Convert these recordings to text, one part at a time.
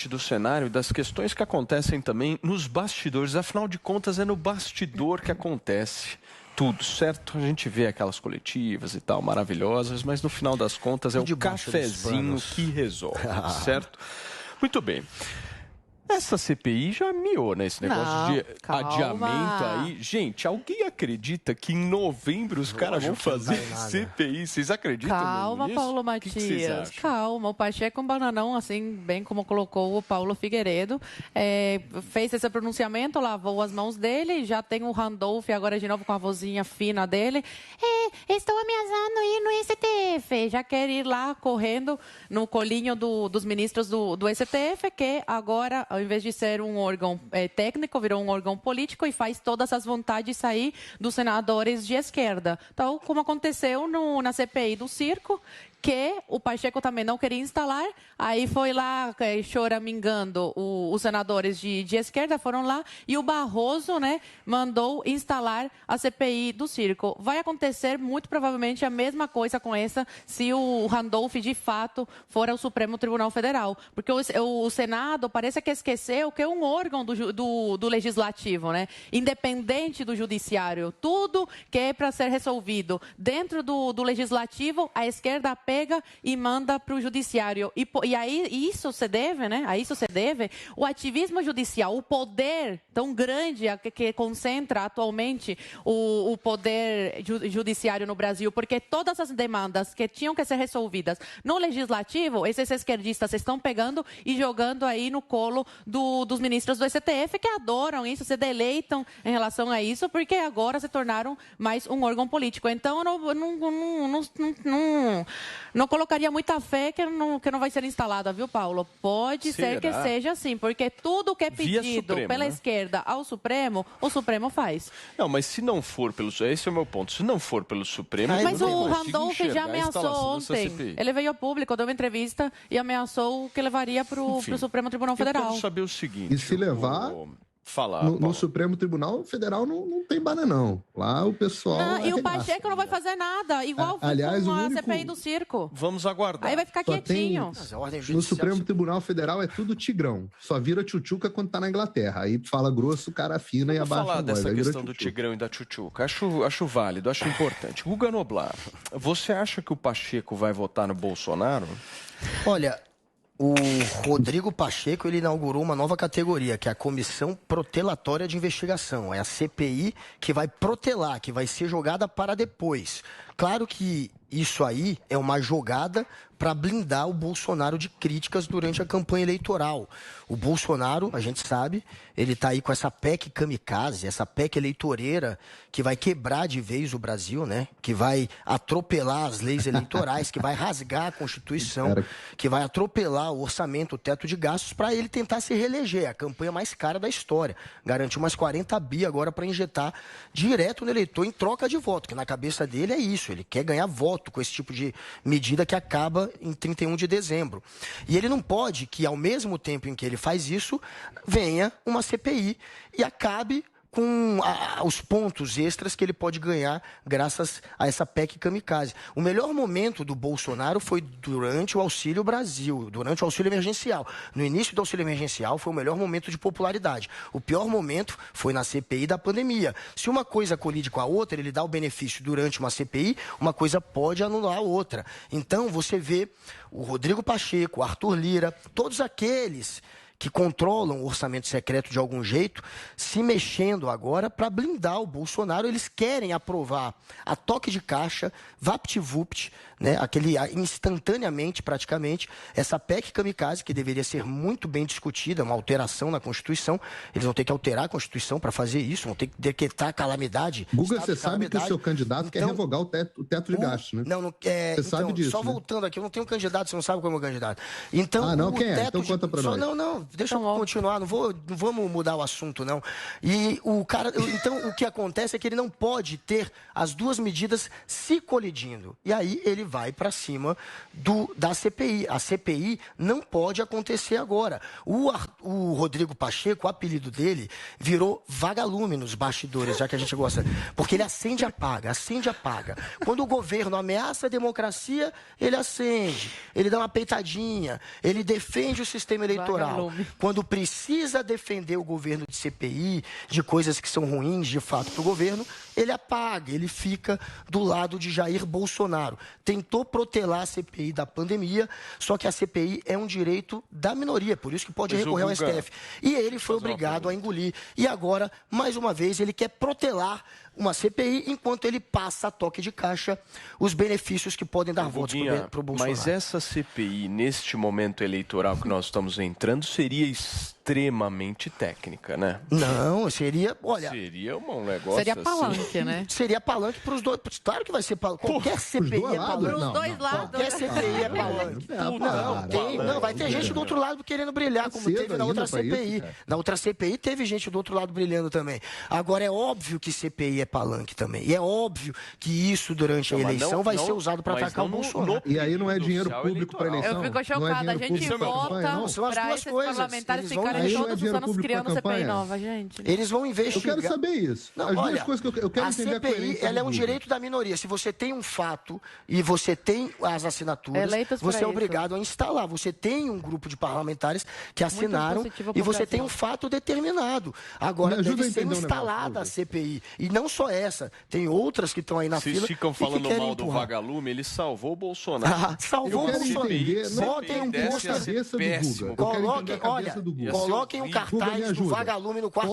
do cenário das questões que acontecem também nos bastidores. Afinal de contas, é no bastidor que acontece tudo, certo? A gente vê aquelas coletivas e tal, maravilhosas, mas no final das contas é o cafezinho que resolve, certo? Muito bem. Essa CPI já miou, né? Esse negócio de adiamento aí. Gente, alguém acredita que em novembro os caras vão fazer CPI? Vocês acreditam nisso? Calma, Paulo Matias. Calma, o Pacheco é um bananão, assim, bem como colocou o Paulo Figueiredo. Fez esse pronunciamento, lavou as mãos dele, já tem o Randolph agora de novo com a vozinha fina dele. Estou ameaçando ir no STF. Já quer ir lá correndo no colinho dos ministros do STF, que agora, ao invés de ser um órgão técnico, virou um órgão político e faz todas as vontades sair dos senadores de esquerda. Então, como aconteceu na CPI do circo, que o Pacheco também não queria instalar, aí foi lá choramingando os senadores de esquerda, foram lá, e o Barroso, né, mandou instalar a CPI do circo. Vai acontecer muito provavelmente a mesma coisa com essa, se o Randolph de fato for ao Supremo Tribunal Federal, porque o Senado parece que esqueceu que é um órgão do Legislativo, né, independente do Judiciário. Tudo que é para ser resolvido dentro do Legislativo, a esquerda pega e manda para o judiciário. E aí isso se deve, né? A isso se deve o ativismo judicial, o poder tão grande que concentra atualmente o poder judiciário no Brasil, porque todas as demandas que tinham que ser resolvidas no legislativo, esses esquerdistas estão pegando e jogando aí no colo dos ministros do STF, que adoram isso, se deleitam em relação a isso, porque agora se tornaram mais um órgão político. Então, não colocaria muita fé que não vai ser instalada, viu, Paulo? Pode ser que seja assim, porque tudo que é pedido pela esquerda ao Supremo, o Supremo faz. Não, mas se não for pelo... Esse é o meu ponto. Se não for pelo Supremo... Mas o Randolph já ameaçou ontem. Ele veio ao público, deu uma entrevista e ameaçou que levaria para o Supremo Tribunal Federal. Eu quero saber o seguinte... E se levar... No Supremo Tribunal Federal não tem bananão. Lá o pessoal... e o Pacheco não vai fazer nada. Igual aliás, com a CPI do circo. Vamos aguardar. Aí vai ficar quietinho. No Supremo Tribunal Federal é tudo tigrão. Só vira tchutchuca quando tá na Inglaterra. Aí fala grosso, cara fina e abaixa a voz. Vamos falar dessa questão do tigrão e da tchutchuca. Acho válido, acho importante. Guga Noblar, você acha que o Pacheco vai votar no Bolsonaro? Olha... O Rodrigo Pacheco, ele inaugurou uma nova categoria, que é a Comissão Protelatória de Investigação. É a CPI que vai protelar, que vai ser jogada para depois. Claro que isso aí é uma jogada para blindar o Bolsonaro de críticas durante a campanha eleitoral. O Bolsonaro, a gente sabe, ele está aí com essa PEC kamikaze, essa PEC eleitoreira, que vai quebrar de vez o Brasil, né? Que vai atropelar as leis eleitorais, que vai rasgar a Constituição, que vai atropelar o orçamento, o teto de gastos, para ele tentar se reeleger. A campanha mais cara da história. Garantiu umas 40 bi agora para injetar direto no eleitor em troca de voto, que na cabeça dele é isso, ele quer ganhar voto com esse tipo de medida que acaba em 31 de dezembro. E ele não pode que, ao mesmo tempo em que ele faz isso, venha uma CPI e acabe com os pontos extras que ele pode ganhar graças a essa PEC kamikaze. O melhor momento do Bolsonaro foi durante o Auxílio Brasil, durante o auxílio emergencial. No início do auxílio emergencial foi o melhor momento de popularidade. O pior momento foi na CPI da pandemia. Se uma coisa colide com a outra, ele dá o benefício durante uma CPI, uma coisa pode anular a outra. Então você vê o Rodrigo Pacheco, o Arthur Lira, todos aqueles que controlam o orçamento secreto de algum jeito, se mexendo agora para blindar o Bolsonaro. Eles querem aprovar a toque de caixa, vapt-vupt, né, instantaneamente, praticamente, essa PEC kamikaze, que deveria ser muito bem discutida, uma alteração na Constituição. Eles vão ter que alterar a Constituição para fazer isso, vão ter que decretar calamidade. Guga, você sabe que o seu candidato quer revogar o teto de gastos, né? Não quer. Você sabe disso, só voltando aqui, eu não tenho candidato, você não sabe qual é o meu candidato. Então, quem é? Então conta para nós. Deixa eu continuar, não vamos mudar o assunto, não. E então, o que acontece é que ele não pode ter as duas medidas se colidindo. E aí ele vai para cima da CPI. A CPI não pode acontecer agora. O Rodrigo Pacheco, o apelido dele, virou vagalume nos bastidores, já que a gente gosta. Porque ele acende e apaga, acende e apaga. Quando o governo ameaça a democracia, ele acende, ele dá uma peitadinha, ele defende o sistema eleitoral. Vagalume. Quando precisa defender o governo de CPI, de coisas que são ruins, de fato, para o governo, ele apaga, ele fica do lado de Jair Bolsonaro. Tentou protelar a CPI da pandemia, só que a CPI é um direito da minoria, por isso que pode recorrer ao STF. E ele foi obrigado a engolir. E agora, mais uma vez, ele quer protelar uma CPI enquanto ele passa a toque de caixa os benefícios que podem dar votos para o Bolsonaro. Mas essa CPI, neste momento eleitoral que nós estamos entrando, seria extremamente técnica, né? Não, seria, olha... Seria um negócio seria palanque, assim, né? Seria palanque para os dois. Claro que vai ser palanque. Qualquer CPI é palanque. Para os dois lados. Qualquer CPI é palanque. Não, vai ter gente do outro lado querendo brilhar, como teve na outra CPI. Na outra CPI teve gente do outro lado brilhando também. Agora, é óbvio que CPI é palanque também. E é óbvio que isso, durante a eleição, vai ser usado para atacar o Bolsonaro. E aí não é dinheiro público para eleição? Eu fico chocada. A gente vota são as para duas esses coisas. parlamentares ficarem todos os anos criando CPI nova, gente. Eles vão investigar. Eu quero saber isso. As duas coisas que eu quero entender. A CPI, ela é um direito da minoria. Se você tem um fato e você tem as assinaturas, você é obrigado a instalar. Você tem um grupo de parlamentares que assinaram e você tem um fato determinado. Agora deve ser instalada a CPI. E não só essa, tem outras que estão aí na fila. Vocês ficam falando mal do vagalume, ele salvou o Bolsonaro. Salvou o Bolsonaro. Botem um péssimo. Coloquem um cartaz do vagalume no quarto.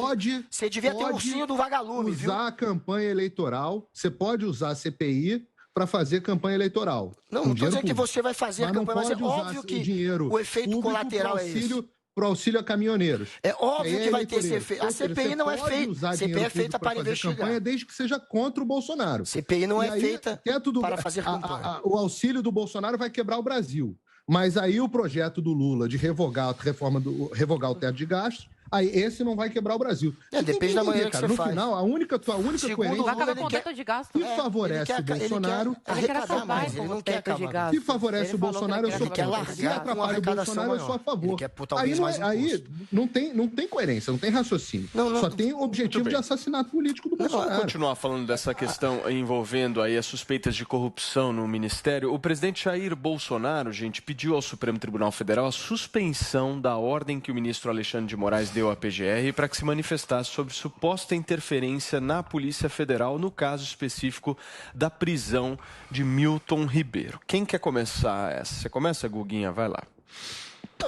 Você devia ter um ursinho do vagalume, viu? Usar a campanha eleitoral, você pode usar a CPI para fazer campanha eleitoral. Não estou dizendo que você vai fazer a campanha, mas é óbvio que o efeito colateral é esse. Para o auxílio a caminhoneiros. É óbvio que vai ter esse efeito. A CPI não é feita. A CPI é feita para investigar. Campanha desde que seja contra o Bolsonaro. CPI não é feita para fazer campanha. O auxílio do Bolsonaro vai quebrar o Brasil. Mas aí o projeto do Lula de revogar o teto de gastos, aí esse não vai quebrar o Brasil. Depende da maneira que você faz. No final, a única coerência vai acabar com o teto de gastos. que favorece o Bolsonaro... Ele quer acabar, ele não quer acabar. Se favorece o Bolsonaro, eu sou a favor. Se atrapalha o Bolsonaro, eu sou a favor. Aí não tem coerência, não tem raciocínio. Só tem o objetivo de assassinato político do Bolsonaro. Vamos continuar falando dessa questão envolvendo aí as suspeitas de corrupção no Ministério. O presidente Jair Bolsonaro, gente, pediu ao Supremo Tribunal Federal a suspensão da ordem que o ministro Alexandre de Moraes deu à PGR para que se manifestasse sobre suposta interferência na Polícia Federal no caso específico da prisão de Milton Ribeiro. Quem quer começar essa? Você começa, Guguinha? Vai lá.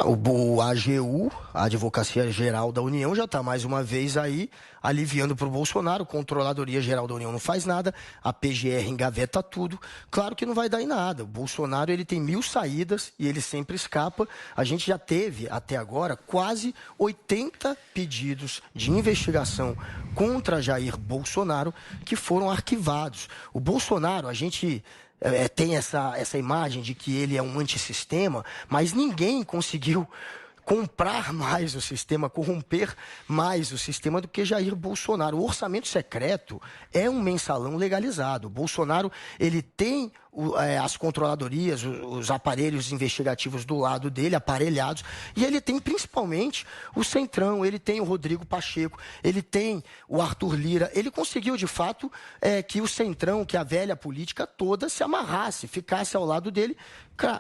O AGU, a Advocacia Geral da União, já está mais uma vez aí aliviando para o Bolsonaro. A Controladoria Geral da União não faz nada, a PGR engaveta tudo. Claro que não vai dar em nada. O Bolsonaro ele tem 1000 saídas e ele sempre escapa. A gente já teve, até agora, quase 80 pedidos de investigação contra Jair Bolsonaro que foram arquivados. O Bolsonaro, a gente... tem essa imagem de que ele é um antissistema, mas ninguém conseguiu comprar mais o sistema, corromper mais o sistema do que Jair Bolsonaro. O orçamento secreto é um mensalão legalizado. O Bolsonaro, ele tem as controladorias, os aparelhos investigativos do lado dele, aparelhados, e ele tem principalmente o Centrão, ele tem o Rodrigo Pacheco, ele tem o Arthur Lira. Ele conseguiu, de fato, que o Centrão, que a velha política toda se amarrasse, ficasse ao lado dele,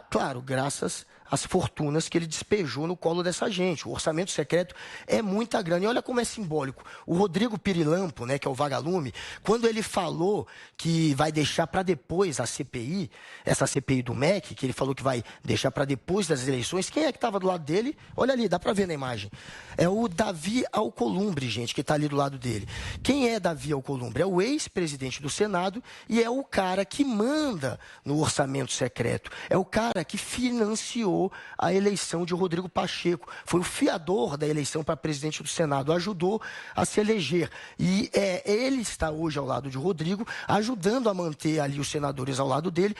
claro, graças às fortunas que ele despejou no colo dessa gente. O orçamento secreto é muita grana. E olha como é simbólico. O Rodrigo Pirilampo, né, que é o vagalume, quando ele falou que vai deixar para depois a CPI, essa CPI do MEC, que ele falou que vai deixar para depois das eleições, quem é que estava do lado dele? Olha ali, dá para ver na imagem. É o Davi Alcolumbre, gente, que está ali do lado dele. Quem é Davi Alcolumbre? É o ex-presidente do Senado e é o cara que manda no orçamento secreto. É o cara que financiou a eleição de Rodrigo Pacheco. Foi o fiador da eleição para presidente do Senado, ajudou a se eleger. E ele está hoje ao lado de Rodrigo, ajudando a manter ali os senadores ao lado dele,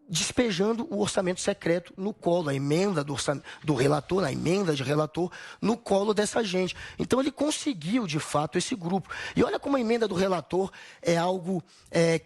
despejando o orçamento secreto no colo, a emenda do relator, a emenda de relator no colo dessa gente. Então ele conseguiu, de fato, esse grupo. E olha como a emenda do relator é algo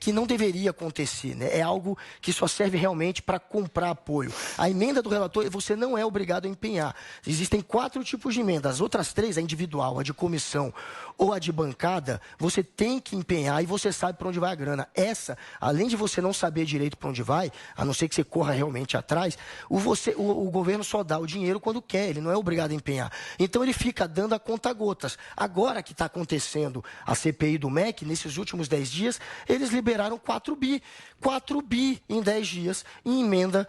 que não deveria acontecer, né? É algo que só serve realmente para comprar apoio. A emenda do relator, você não é obrigado a empenhar. Existem 4 tipos de emenda. As outras 3, a individual, a de comissão ou a de bancada, você tem que empenhar e você sabe para onde vai a grana. Essa, além de você não saber direito para onde vai, a não ser que você corra realmente atrás, o governo só dá o dinheiro quando quer, ele não é obrigado a empenhar. Então ele fica dando a conta-gotas. Agora que está acontecendo a CPI do MEC, nesses últimos 10 dias, eles liberaram 4 bi. 4 bi em 10 dias em emenda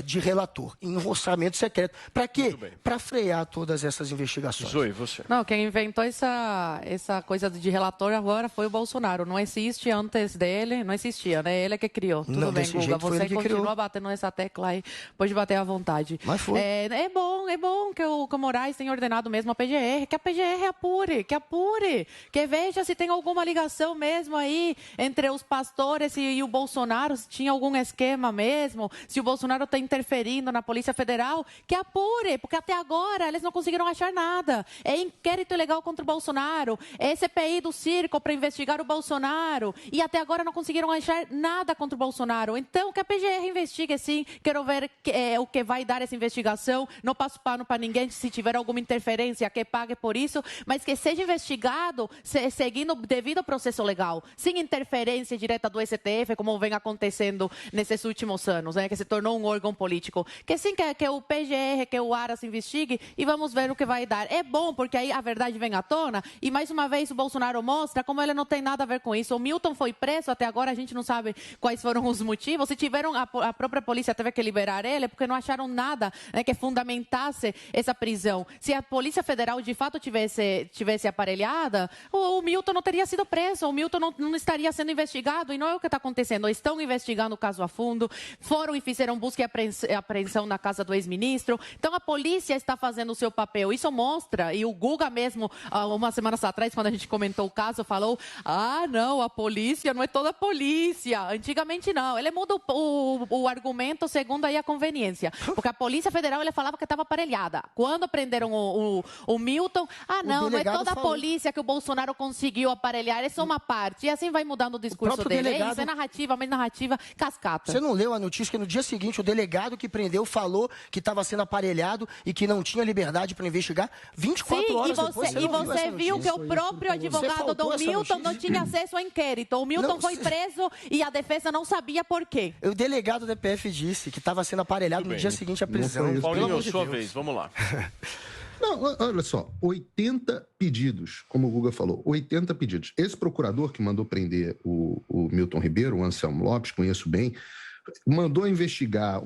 de relator, em orçamento secreto. Para quê? Para frear todas essas investigações. Zoe, você. Não, quem inventou essa coisa de relator agora foi o Bolsonaro. Não existe antes dele, não existia, né? Ele é que criou. Tudo bem, Guga, você continua batendo nessa tecla aí, pode bater à vontade. Mas foi. É bom que o Moraes tenha ordenado mesmo a PGR, que a PGR apure, que veja se tem alguma ligação mesmo aí entre os pastores e o Bolsonaro, se tinha algum esquema mesmo, se o Bolsonaro está interferindo na Polícia Federal, que apure, porque até agora eles não conseguiram achar nada. É inquérito ilegal contra o Bolsonaro, é CPI do circo para investigar o Bolsonaro, e até agora não conseguiram achar nada contra o Bolsonaro. Então, que a PGR investigue sim, quero ver o que vai dar essa investigação, não passo pano para ninguém, se tiver alguma interferência, que pague por isso, mas que seja investigado seguindo devido ao processo legal, sem interferência direta do STF, como vem acontecendo nesses últimos anos, né, que se tornou um órgão político. Que sim, que o PGR, que o Aras investigue e vamos ver o que vai dar. É bom, porque aí a verdade vem à tona e mais uma vez o Bolsonaro mostra como ele não tem nada a ver com isso. O Milton foi preso, até agora a gente não sabe quais foram os motivos. Se tiveram, a própria polícia teve que liberar ele, porque não acharam nada, né, que fundamentasse essa prisão. Se a Polícia Federal de fato tivesse aparelhada, o Milton não teria sido preso, o Milton não estaria sendo investigado, e não é o que está acontecendo. Estão investigando o caso a fundo, foram e fizeram busca e apreensão na casa do ex-ministro. Então a polícia está fazendo o seu papel. Isso mostra, e o Guga mesmo, umas semanas atrás, quando a gente comentou o caso, falou: não, a polícia não é toda a polícia. Antigamente não. Ele muda o argumento segundo aí a conveniência. Porque a Polícia Federal, ele falava que estava aparelhada. Quando prenderam o Milton, não é toda a polícia que o Bolsonaro conseguiu aparelhar, é só uma parte. E assim vai mudando o discurso dele. Isso é narrativa, mas narrativa cascata. Você não leu a notícia que no dia seguinte o delegado que prendeu falou que estava sendo aparelhado e que não tinha liberdade para investigar 24 horas depois. E você viu que o próprio advogado do Milton não tinha acesso ao inquérito. O Milton foi preso e a defesa não sabia por quê. O delegado da DPF disse que estava sendo aparelhado no dia seguinte à prisão. Paulinho, sua vez, vamos lá. Não, olha só, 80 pedidos, como o Guga falou, 80 pedidos. Esse procurador que mandou prender o Milton Ribeiro, o Anselmo Lopes, conheço bem, mandou investigar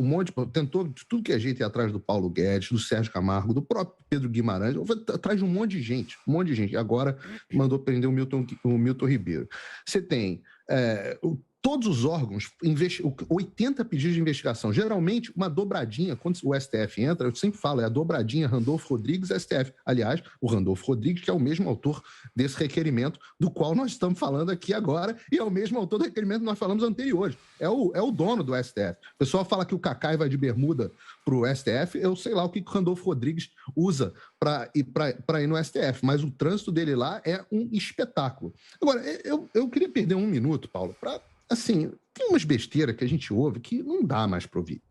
tentou de tudo que é jeito ir atrás do Paulo Guedes, do Sérgio Camargo, do próprio Pedro Guimarães, atrás de um monte de gente. Agora mandou prender o Milton Ribeiro. Você tem todos os órgãos, 80 pedidos de investigação. Geralmente, uma dobradinha, quando o STF entra, eu sempre falo, é a dobradinha Randolfo Rodrigues STF. Aliás, o Randolfo Rodrigues, que é o mesmo autor desse requerimento do qual nós estamos falando aqui agora, e é o mesmo autor do requerimento que nós falamos anteriores. É o dono do STF. O pessoal fala que o Cacai vai de bermuda para o STF, eu sei lá o que o Randolfo Rodrigues usa para ir no STF, mas o trânsito dele lá é um espetáculo. Agora, eu queria perder um minuto, Paulo, para... Assim, tem umas besteiras que a gente ouve que não dá mais para ouvir,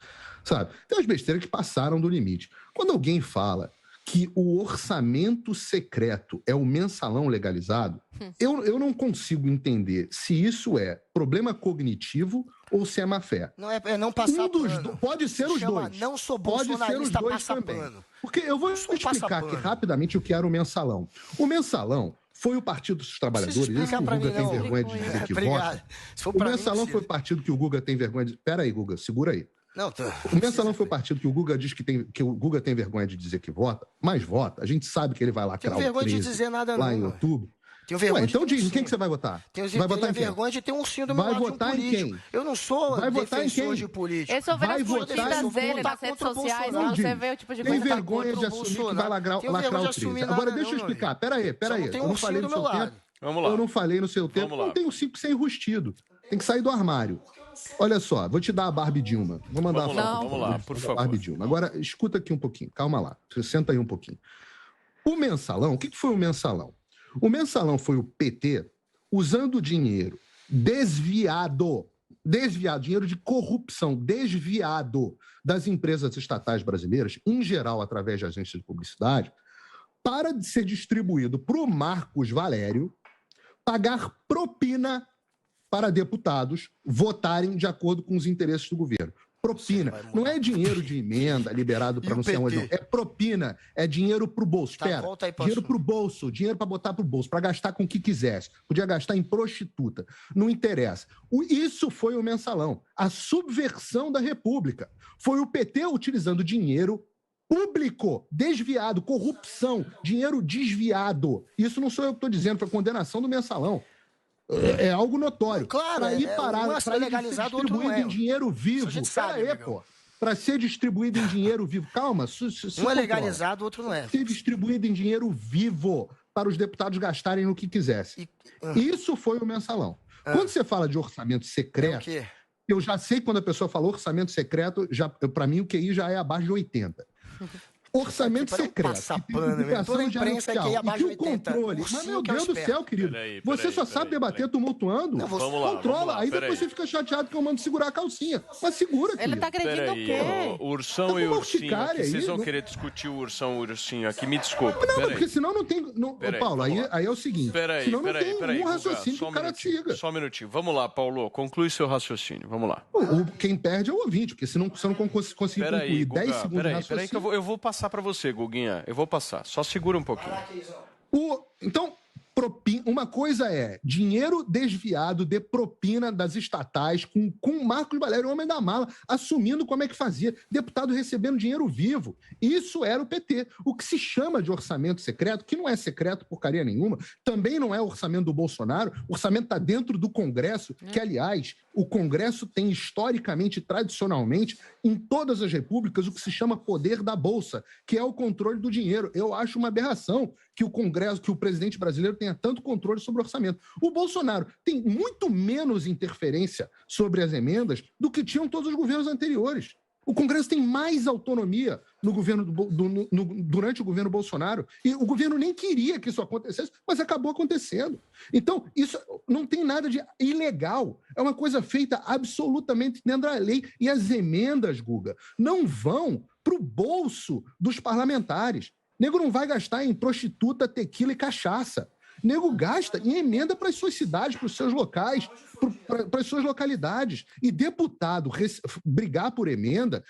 sabe? Tem umas besteiras que passaram do limite. Quando alguém fala que o orçamento secreto é o mensalão legalizado, eu não consigo entender se isso é problema cognitivo ou se é má fé. Não é não passar pano. Pode ser os dois. Não sou bolsonarista, passa pano. Porque eu vou explicar aqui rapidamente o que era o mensalão. O mensalão foi o Partido dos Trabalhadores, esse que o Guga tem vergonha de dizer que vota. O mensalão foi o partido que o Guga tem vergonha de... Pera aí, Guga, segura aí. O mensalão foi o partido que o Guga diz que o Guga tem vergonha de dizer que vota, mas vota. A gente sabe que ele vai lacrar o 13 lá em outubro. Então diz, em quem que você vai votar? Vai votar em quem? Vergonha de ter um ursinho do meu lado de um político. Vai votar em quem? Eu não sou defensor de político. Eu sou vendo as curtidas dele nas redes sociais, você vê o tipo de coisa. Tem vergonha de assumir que vai lacrar o 13. Agora, deixa eu explicar. Pera aí. Eu não falei no seu tempo. Eu não falei no seu tempo. Não tem um 5 sem enrustido. Tem que sair do armário. Olha só, vou te dar a Barbie Dilma. Vou mandar vamos lá, por favor. Barbie Dilma. Agora, escuta aqui um pouquinho, calma lá. Senta aí um pouquinho. O mensalão, o que foi o mensalão? O mensalão foi o PT usando dinheiro desviado, dinheiro de corrupção, desviado das empresas estatais brasileiras, em geral através de agências de publicidade, para ser distribuído para o Marcos Valério pagar propina para deputados votarem de acordo com os interesses do governo. Propina. Não é dinheiro de emenda liberado para não sei onde, não. É propina. É dinheiro para o bolso. Espera. Dinheiro para o bolso. Dinheiro para botar para o bolso, para gastar com o que quisesse. Podia gastar em prostituta. Não interessa. Isso foi o mensalão. A subversão da República. Foi o PT utilizando dinheiro público, desviado, corrupção, dinheiro desviado. Isso não sou eu que estou dizendo, foi condenação do mensalão. É algo notório. Claro, para ir parar, para ser legalizado, outro não é. Em dinheiro vivo. Para ser distribuído em dinheiro vivo. Calma. Um é legalizado, outro não é. Ser distribuído em dinheiro vivo para os deputados gastarem no que quisessem. Isso foi o mensalão. Quando você fala de orçamento secreto, eu já sei que quando a pessoa fala orçamento secreto, para mim o QI já é abaixo de 80. Orçamento secreto. Toda a imprensa aqui é abaixo de 80. Mas, meu Deus do céu, querido. Você só sabe debater tumultuando. Não, vamos lá, controla. Aí depois você fica chateado que eu mando segurar a calcinha. Mas segura, querido. Ele tá agredindo o quê? O Ursão e o Ursinho. Vocês vão querer discutir o Ursão e o Ursinho aqui. Me desculpa. Não, porque senão não tem... Paulo, aí é o seguinte. Senão não tem um raciocínio que o cara siga. Só um minutinho. Vamos lá, Paulo. Conclui seu raciocínio. Vamos lá. Quem perde é o ouvinte, porque se você não conseguir concluir 10 segundos de raciocínio... Peraí, que eu vou passar para você, Guguinha. Eu vou passar. Só segura um pouquinho. Então, uma coisa é dinheiro desviado de propina das estatais com o Marcos Valério, o homem da mala, assumindo como é que fazia. Deputado recebendo dinheiro vivo. Isso era o PT. O que se chama de orçamento secreto, que não é secreto porcaria nenhuma, também não é orçamento do Bolsonaro. O orçamento está dentro do Congresso, que, aliás, o Congresso tem historicamente, tradicionalmente, em todas as repúblicas, o que se chama poder da Bolsa, que é o controle do dinheiro. Eu acho uma aberração que o Congresso, que o presidente brasileiro tenha tanto controle sobre o orçamento. O Bolsonaro tem muito menos interferência sobre as emendas do que tinham todos os governos anteriores. O Congresso tem mais autonomia no governo durante o governo Bolsonaro. E o governo nem queria que isso acontecesse, mas acabou acontecendo. Então, isso não tem nada de ilegal. É uma coisa feita absolutamente dentro da lei. E as emendas, Guga, não vão para o bolso dos parlamentares. Nego não vai gastar em prostituta, tequila e cachaça. Nego gasta em emenda para as suas cidades, para os seus locais, para as suas localidades. E deputado brigar por emenda,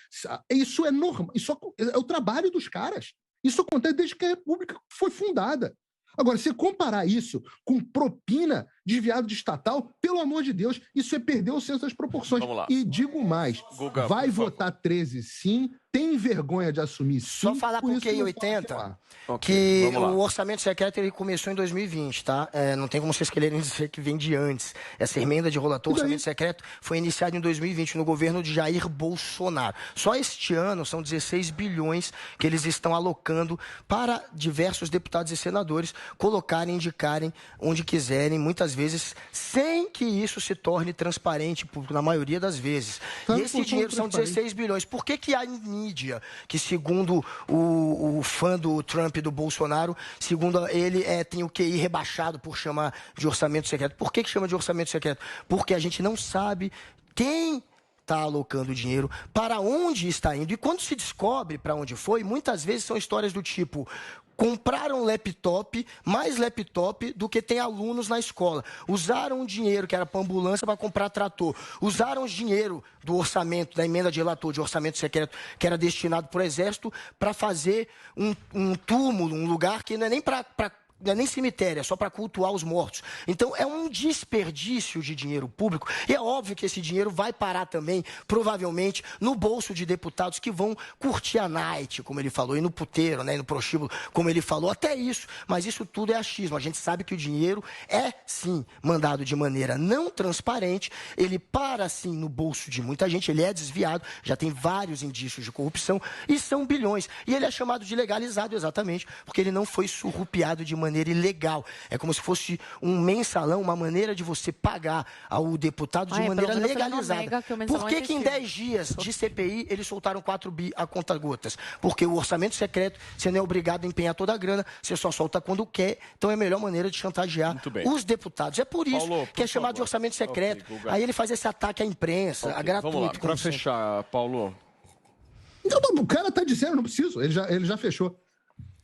isso é normal. Isso é o trabalho dos caras. Isso acontece desde que a República foi fundada. Agora, se comparar isso com propina desviado de estatal, pelo amor de Deus, isso é perder o senso das proporções. E digo mais, Guga, vai votar 13 sim, tem vergonha de assumir sim. Só falar com o QI 80, que o orçamento secreto ele começou em 2020, tá? Não tem como vocês quererem dizer que vem de antes. Essa emenda de relator, orçamento secreto, foi iniciada em 2020 no governo de Jair Bolsonaro. Só este ano são 16 bilhões que eles estão alocando para diversos deputados e senadores colocarem, indicarem onde quiserem, muitas vezes, sem que isso se torne transparente público, na maioria das vezes. E esse dinheiro são 16 bilhões. Por que a mídia, que segundo o fã do Trump e do Bolsonaro, segundo ele, tem o QI rebaixado por chamar de orçamento secreto? Por que chama de orçamento secreto? Porque a gente não sabe quem está alocando dinheiro, para onde está indo. E quando se descobre para onde foi, muitas vezes são histórias do tipo: compraram mais laptop do que tem alunos na escola. Usaram o dinheiro que era para ambulância para comprar trator. Usaram o dinheiro do orçamento, da emenda de relator, de orçamento secreto, que era destinado para o Exército, para fazer um túmulo, um lugar que não é nem não é nem cemitério, é só para cultuar os mortos. Então, é um desperdício de dinheiro público. E é óbvio que esse dinheiro vai parar também, provavelmente, no bolso de deputados que vão curtir a night, como ele falou, e no puteiro, né, e no prostíbulo, como ele falou. Até isso. Mas isso tudo é achismo. A gente sabe que o dinheiro é, sim, mandado de maneira não transparente. Ele para, sim, no bolso de muita gente. Ele é desviado. Já tem vários indícios de corrupção. E são bilhões. E ele é chamado de legalizado exatamente porque ele não foi surrupiado de maneira maneira ilegal. É como se fosse um mensalão, uma maneira de você pagar ao deputado de maneira legalizada. Por que em 10 dias de CPI eles soltaram 4 bi a conta-gotas? Porque o orçamento secreto, você não é obrigado a empenhar toda a grana, você só solta quando quer. Então é a melhor maneira de chantagear os deputados. É por isso Paulo, que é chamado de orçamento secreto. Okay, aí ele faz esse ataque à imprensa, a gratuito. Vamos lá, para fechar, Paulo. Então, o cara está dizendo, não preciso, ele já fechou.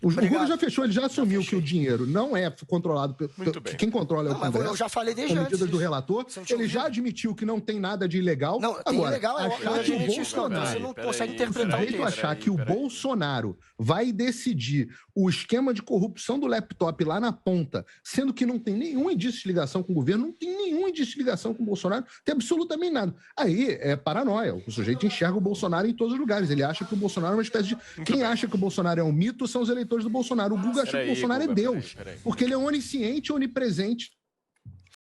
O Guga já fechou, ele já assumiu que o dinheiro não é controlado pelo... Quem controla é o Congresso. Eu já falei desde antes. Com medidas do relator. Ele já admitiu que não tem nada de ilegal. Não, agora, ilegal é achar que o Bolsonaro... Você não consegue interpretar o texto. Achar que o Bolsonaro vai decidir o esquema de corrupção do laptop lá na ponta, sendo que não tem nenhum indício de ligação com o governo, não tem nenhum indício de ligação com o Bolsonaro, tem absolutamente nada. Aí é paranoia. O sujeito enxerga o Bolsonaro em todos os lugares. Ele acha que o Bolsonaro é uma espécie de... Quem acha que o Bolsonaro é um mito são os eleitores do Bolsonaro. O Guga acha que o Bolsonaro é Deus, porque ele é onisciente, onipresente,